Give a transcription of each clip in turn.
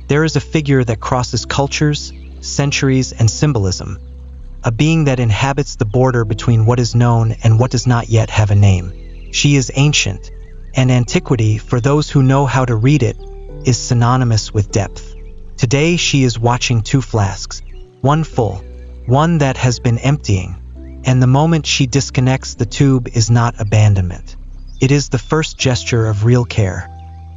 There is a figure that crosses cultures, centuries, and symbolism, a being that inhabits the border between what is known and what does not yet have a name. She is ancient, and antiquity, for those who know how to read it, is synonymous with depth. Today she is watching two flasks, one full, one that has been emptying, and the moment she disconnects the tube is not abandonment. It is the first gesture of real care.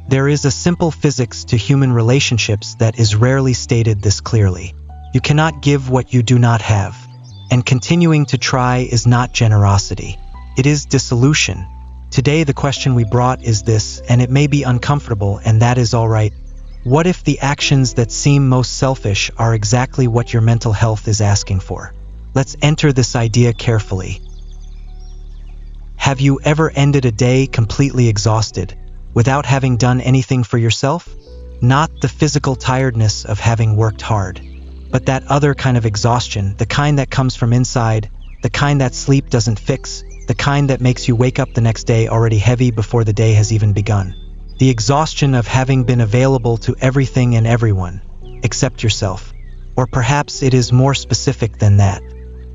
There is a simple physics to human relationships that is rarely stated this clearly. You cannot give what you do not have, and continuing to try is not generosity. It is dissolution. Today the question we brought is this, and it may be uncomfortable, and that is all right. What if the actions that seem most selfish are exactly what your mental health is asking for? Let's enter this idea carefully. Have you ever ended a day completely exhausted, without having done anything for yourself? Not the physical tiredness of having worked hard, but that other kind of exhaustion, the kind that comes from inside, the kind that sleep doesn't fix, the kind that makes you wake up the next day already heavy before the day has even begun. The exhaustion of having been available to everything and everyone, except yourself. Or perhaps it is more specific than that.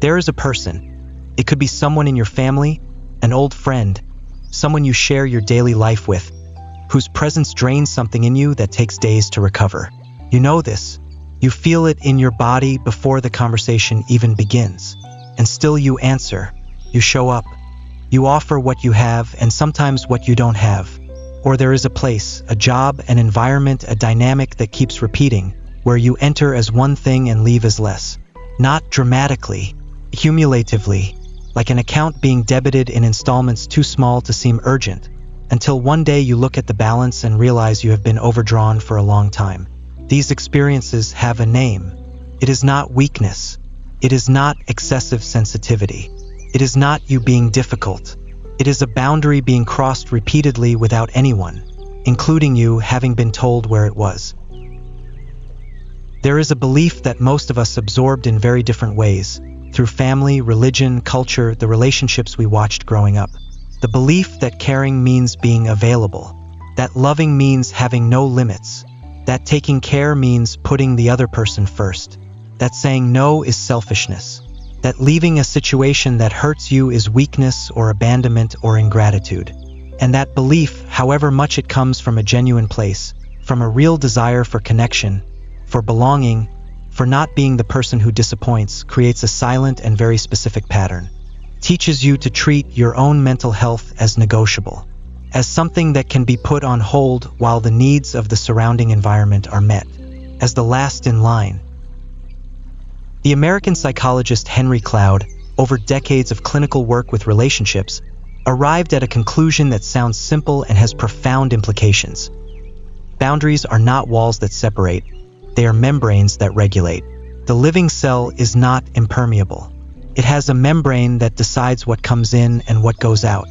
There is a person. It could be someone in your family, an old friend, someone you share your daily life with, whose presence drains something in you that takes days to recover. You know this. You feel it in your body before the conversation even begins. And still you answer. You show up. You offer what you have and sometimes what you don't have. Or there is a place, a job, an environment, a dynamic that keeps repeating, where you enter as one thing and leave as less. Not dramatically, cumulatively, like an account being debited in installments too small to seem urgent, until one day you look at the balance and realize you have been overdrawn for a long time. These experiences have a name. It is not weakness. It is not excessive sensitivity. It is not you being difficult. It is a boundary being crossed repeatedly without anyone, including you, having been told where it was. There is a belief that most of us absorbed in very different ways, through family, religion, culture, the relationships we watched growing up. The belief that caring means being available, that loving means having no limits, that taking care means putting the other person first, that saying no is selfishness, that leaving a situation that hurts you is weakness or abandonment or ingratitude. And that belief, however much it comes from a genuine place, from a real desire for connection, for belonging, for not being the person who disappoints, creates a silent and very specific pattern. Teaches you to treat your own mental health as negotiable, as something that can be put on hold while the needs of the surrounding environment are met, as the last in line. The American psychologist Henry Cloud, over decades of clinical work with relationships, arrived at a conclusion that sounds simple and has profound implications. Boundaries are not walls that separate, they are membranes that regulate. The living cell is not impermeable. It has a membrane that decides what comes in and what goes out.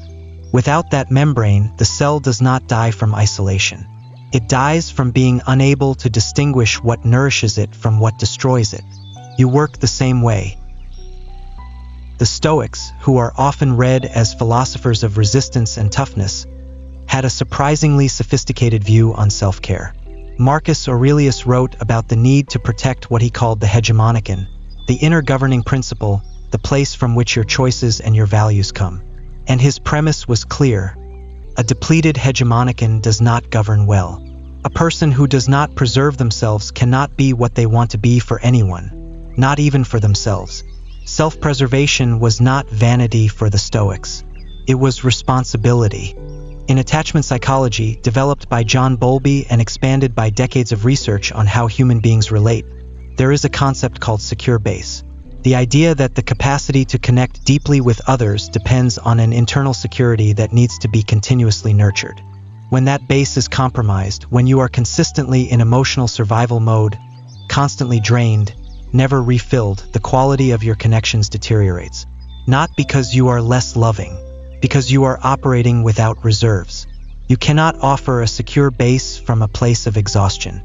Without that membrane, the cell does not die from isolation. It dies from being unable to distinguish what nourishes it from what destroys it. You work the same way. The Stoics, who are often read as philosophers of resistance and toughness, had a surprisingly sophisticated view on self-care. Marcus Aurelius wrote about the need to protect what he called the hegemonikon, the inner governing principle, the place from which your choices and your values come. And his premise was clear. A depleted hegemonikon does not govern well. A person who does not preserve themselves cannot be what they want to be for anyone, not even for themselves. Self-preservation was not vanity for the Stoics. It was responsibility. In attachment psychology, developed by John Bowlby and expanded by decades of research on how human beings relate, there is a concept called secure base. The idea that the capacity to connect deeply with others depends on an internal security that needs to be continuously nurtured. When that base is compromised, when you are consistently in emotional survival mode, constantly drained, never refilled, the quality of your connections deteriorates. Not because you are less loving, because you are operating without reserves. You cannot offer a secure base from a place of exhaustion.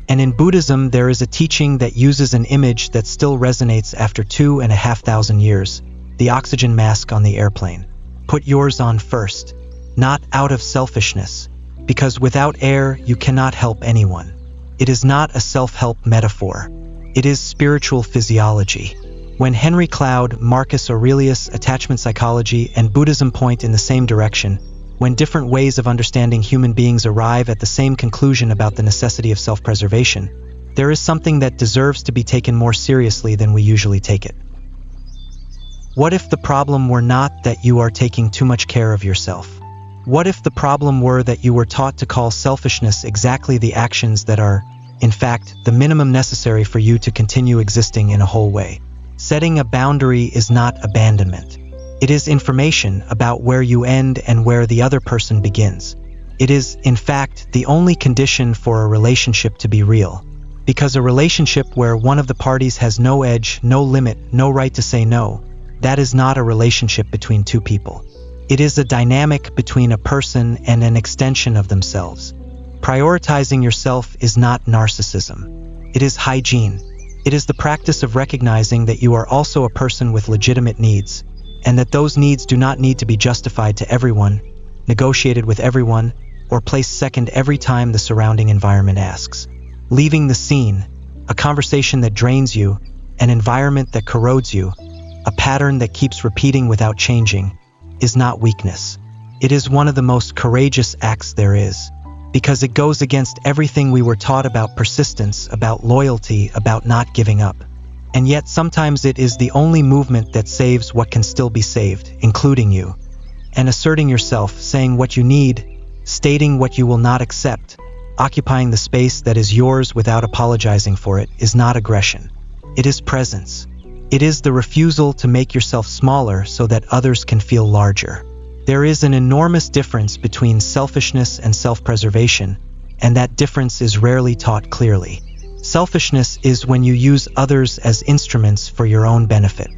And in Buddhism, there is a teaching that uses an image that still resonates after 2,500 years, the oxygen mask on the airplane. Put yours on first, not out of selfishness, because without air, you cannot help anyone. It is not a self-help metaphor. It is spiritual physiology. When Henry Cloud, Marcus Aurelius, attachment psychology, and Buddhism point in the same direction, when different ways of understanding human beings arrive at the same conclusion about the necessity of self-preservation, there is something that deserves to be taken more seriously than we usually take it. What if the problem were not that you are taking too much care of yourself? What if the problem were that you were taught to call selfishness exactly the actions that are, in fact, the minimum necessary for you to continue existing in a whole way? Setting a boundary is not abandonment. It is information about where you end and where the other person begins. It is, in fact, the only condition for a relationship to be real. Because a relationship where one of the parties has no edge, no limit, no right to say no, that is not a relationship between two people. It is a dynamic between a person and an extension of themselves. Prioritizing yourself is not narcissism. It is hygiene. It is the practice of recognizing that you are also a person with legitimate needs, and that those needs do not need to be justified to everyone, negotiated with everyone, or placed second every time the surrounding environment asks. Leaving the scene, a conversation that drains you, an environment that corrodes you, a pattern that keeps repeating without changing, is not weakness. It is one of the most courageous acts there is, because it goes against everything we were taught about persistence, about loyalty, about not giving up. And yet sometimes it is the only movement that saves what can still be saved, including you. And asserting yourself, saying what you need, stating what you will not accept, occupying the space that is yours without apologizing for it, is not aggression. It is presence. It is the refusal to make yourself smaller so that others can feel larger. There is an enormous difference between selfishness and self-preservation, and that difference is rarely taught clearly. Selfishness is when you use others as instruments for your own benefit.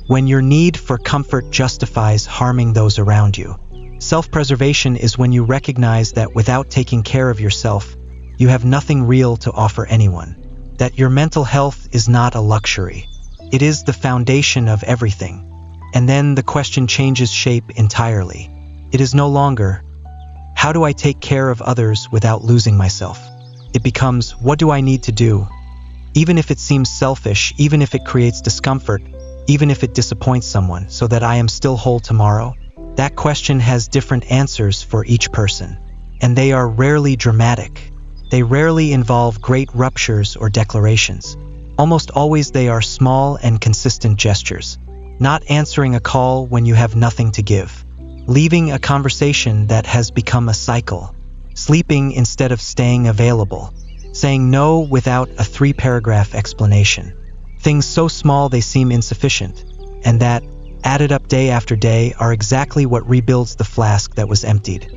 When your need for comfort justifies harming those around you. Self-preservation is when you recognize that without taking care of yourself, you have nothing real to offer anyone. That your mental health is not a luxury. It is the foundation of everything. And then the question changes shape entirely. It is no longer, how do I take care of others without losing myself? It becomes, what do I need to do? Even if it seems selfish, even if it creates discomfort, even if it disappoints someone, so that I am still whole tomorrow? That question has different answers for each person. And they are rarely dramatic. They rarely involve great ruptures or declarations. Almost always they are small and consistent gestures. Not answering a call when you have nothing to give. Leaving a conversation that has become a cycle. Sleeping instead of staying available. Saying no without a 3-paragraph explanation. Things so small they seem insufficient, and that, added up day after day, are exactly what rebuilds the flask that was emptied.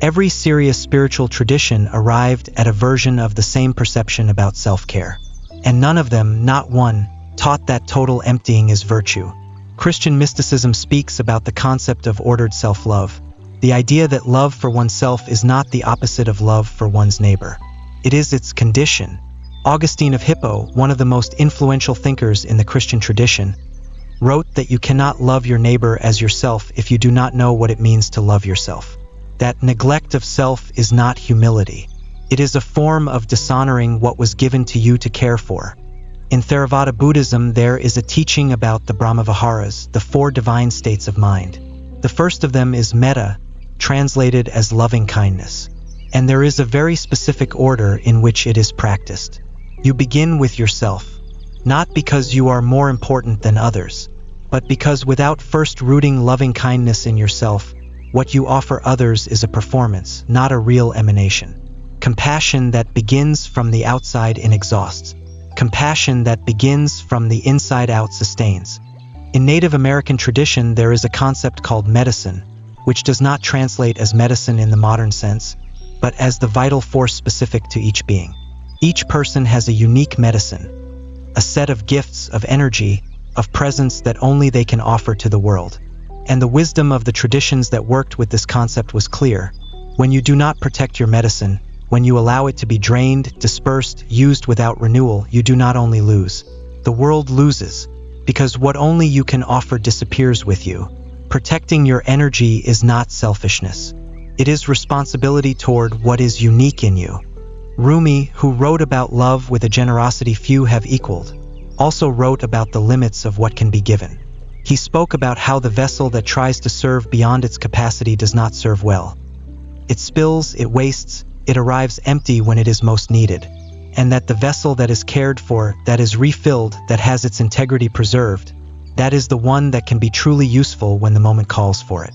Every serious spiritual tradition arrived at a version of the same perception about self-care. And none of them, not one, taught that total emptying is virtue. Christian mysticism speaks about the concept of ordered self-love. The idea that love for oneself is not the opposite of love for one's neighbor. It is its condition. Augustine of Hippo, one of the most influential thinkers in the Christian tradition, wrote that you cannot love your neighbor as yourself if you do not know what it means to love yourself. That neglect of self is not humility. It is a form of dishonoring what was given to you to care for. In Theravada Buddhism, there is a teaching about the Brahmaviharas, the 4 divine states of mind. The first of them is metta, translated as loving kindness. And there is a very specific order in which it is practiced. You begin with yourself, not because you are more important than others, but because without first rooting loving kindness in yourself, what you offer others is a performance, not a real emanation. Compassion that begins from the outside in exhausts. Compassion that begins from the inside out sustains. In Native American tradition, there is a concept called medicine, which does not translate as medicine in the modern sense, but as the vital force specific to each being. Each person has a unique medicine, a set of gifts, of energy, of presence that only they can offer to the world. And the wisdom of the traditions that worked with this concept was clear. When you do not protect your medicine, when you allow it to be drained, dispersed, used without renewal, you do not only lose. The world loses, because what only you can offer disappears with you. Protecting your energy is not selfishness. It is responsibility toward what is unique in you. Rumi, who wrote about love with a generosity few have equaled, also wrote about the limits of what can be given. He spoke about how the vessel that tries to serve beyond its capacity does not serve well. It spills, it wastes, it arrives empty when it is most needed, and that the vessel that is cared for, that is refilled, that has its integrity preserved, that is the one that can be truly useful when the moment calls for it.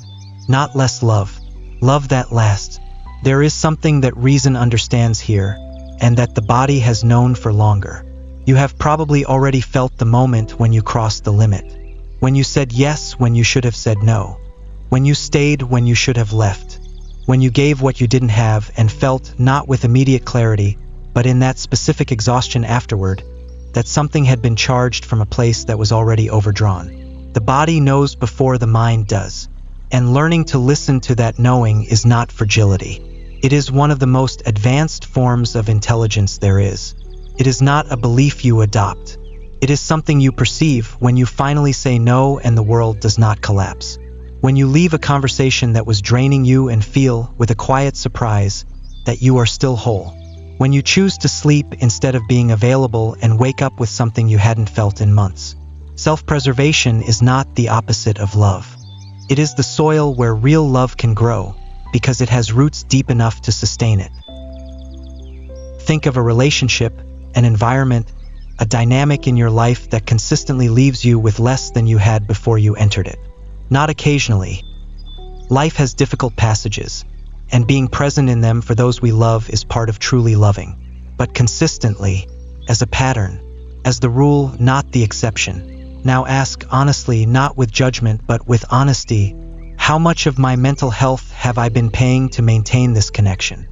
Not less love. Love that lasts. There is something that reason understands here, and that the body has known for longer. You have probably already felt the moment when you crossed the limit. When you said yes when you should have said no. When you stayed when you should have left. When you gave what you didn't have and felt, not with immediate clarity, but in that specific exhaustion afterward, that something had been charged from a place that was already overdrawn. The body knows before the mind does, and learning to listen to that knowing is not fragility. It is one of the most advanced forms of intelligence there is. It is not a belief you adopt. It is something you perceive when you finally say no and the world does not collapse. When you leave a conversation that was draining you and feel, with a quiet surprise, that you are still whole. When you choose to sleep instead of being available and wake up with something you hadn't felt in months. Self-preservation is not the opposite of love. It is the soil where real love can grow, because it has roots deep enough to sustain it. Think of a relationship, an environment, a dynamic in your life that consistently leaves you with less than you had before you entered it. Not occasionally. Life has difficult passages, and being present in them for those we love is part of truly loving. But consistently, as a pattern, as the rule, not the exception. Now ask honestly, not with judgment but with honesty, how much of my mental health have I been paying to maintain this connection?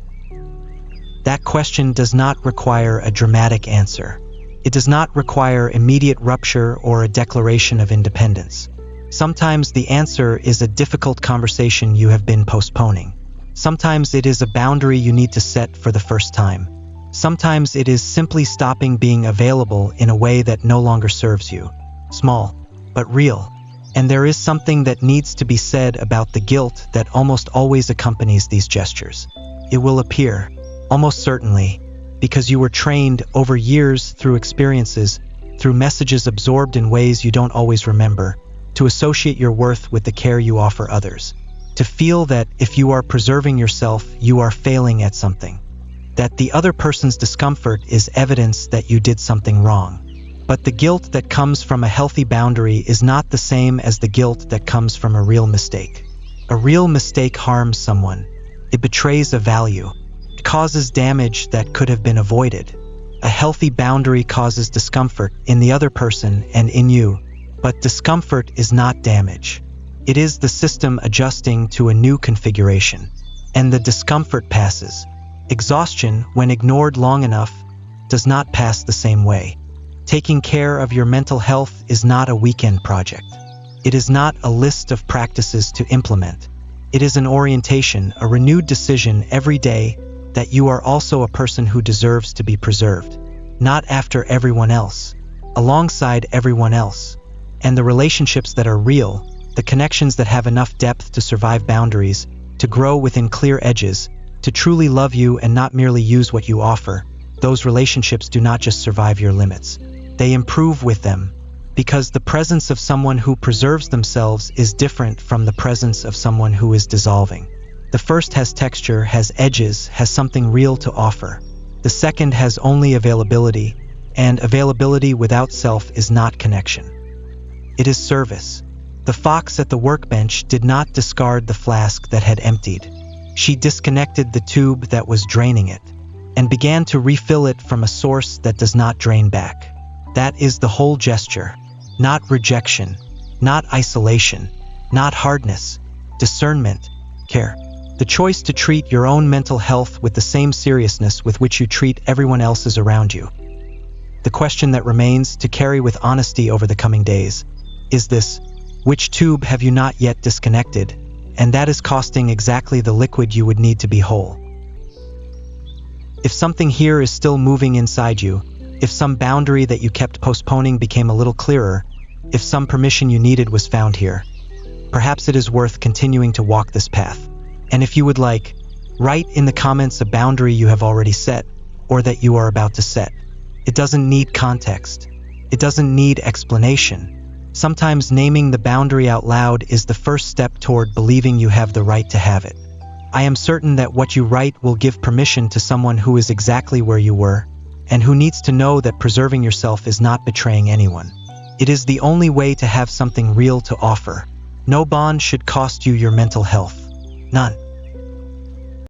That question does not require a dramatic answer. It does not require immediate rupture or a declaration of independence. Sometimes the answer is a difficult conversation you have been postponing. Sometimes it is a boundary you need to set for the first time. Sometimes it is simply stopping being available in a way that no longer serves you. Small, but real. And there is something that needs to be said about the guilt that almost always accompanies these gestures. It will appear, almost certainly, because you were trained over years through experiences, through messages absorbed in ways you don't always remember, to associate your worth with the care you offer others. To feel that if you are preserving yourself, you are failing at something. That the other person's discomfort is evidence that you did something wrong. But the guilt that comes from a healthy boundary is not the same as the guilt that comes from a real mistake. A real mistake harms someone. It betrays a value. It causes damage that could have been avoided. A healthy boundary causes discomfort in the other person and in you, but discomfort is not damage. It is the system adjusting to a new configuration, and the discomfort passes. Exhaustion, when ignored long enough, does not pass the same way. Taking care of your mental health is not a weekend project. It is not a list of practices to implement. It is an orientation, a renewed decision every day that you are also a person who deserves to be preserved. Not after everyone else, alongside everyone else. And the relationships that are real, the connections that have enough depth to survive boundaries, to grow within clear edges, to truly love you and not merely use what you offer, those relationships do not just survive your limits. They improve with them, because the presence of someone who preserves themselves is different from the presence of someone who is dissolving. The first has texture, has edges, has something real to offer. The second has only availability, and availability without self is not connection. It is service. The fox at the workbench did not discard the flask that had emptied. She disconnected the tube that was draining it, and began to refill it from a source that does not drain back. That is the whole gesture. Not rejection, not isolation, not hardness, discernment, care. The choice to treat your own mental health with the same seriousness with which you treat everyone else's around you. The question that remains to carry with honesty over the coming days is this: which tube have you not yet disconnected? And that is costing exactly the liquid you would need to be whole. If something here is still moving inside you, if some boundary that you kept postponing became a little clearer, if some permission you needed was found here, perhaps it is worth continuing to walk this path. And if you would like, write in the comments a boundary you have already set, or that you are about to set. It doesn't need context. It doesn't need explanation. Sometimes naming the boundary out loud is the first step toward believing you have the right to have it. I am certain that what you write will give permission to someone who is exactly where you were, and who needs to know that preserving yourself is not betraying anyone. It is the only way to have something real to offer. No bond should cost you your mental health. None.